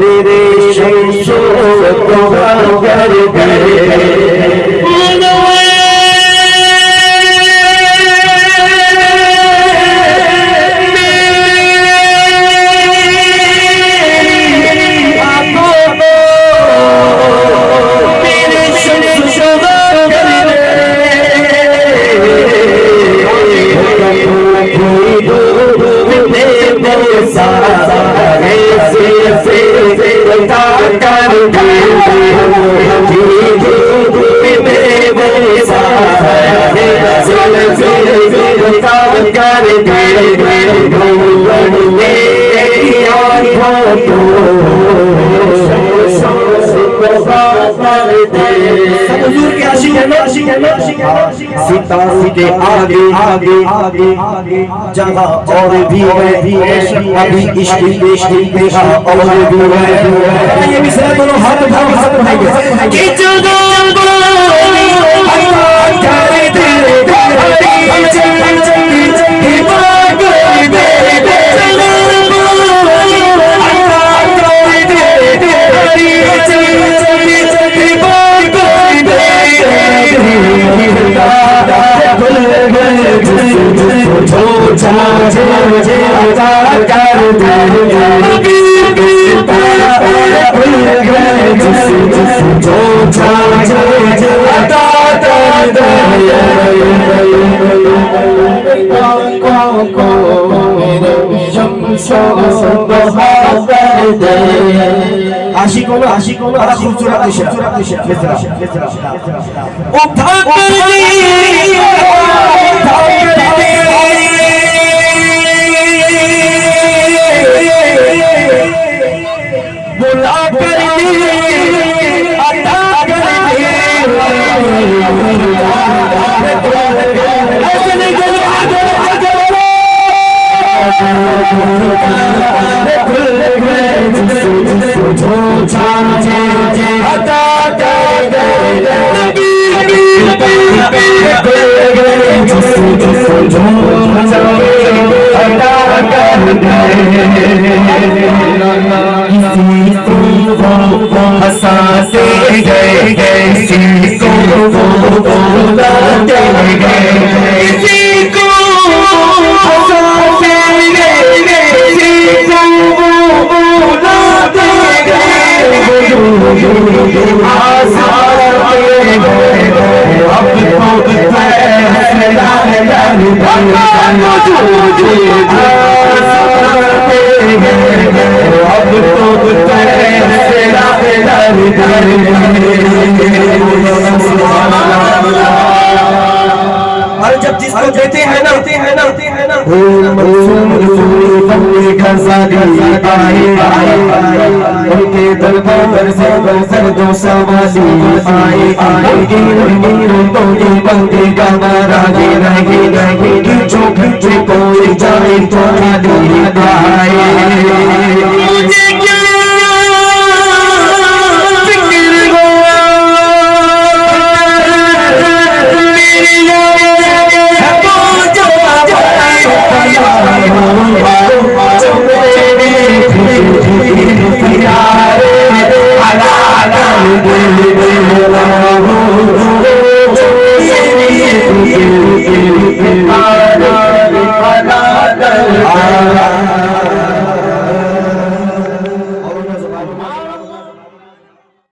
मेरे शमशो कर सितारों के आगे आगे आगे आगे जगह और भी है अभी इश्क देखा और भी है ये भी सारे दोनों हाथ उठाएंगे कि आशिकों बड़ा खूबसूरत हंसाते गए किसी को बुलाते गए किसी को हंसाते गए किसी को बुलाते गए आज़ाद गए अब तो फैसला और जब जिसको देते हैं ना उनके दरबार से बरसर दो सवाली आए पंक्ति का मारा रहे जो खर्चे कोई जाए तो आए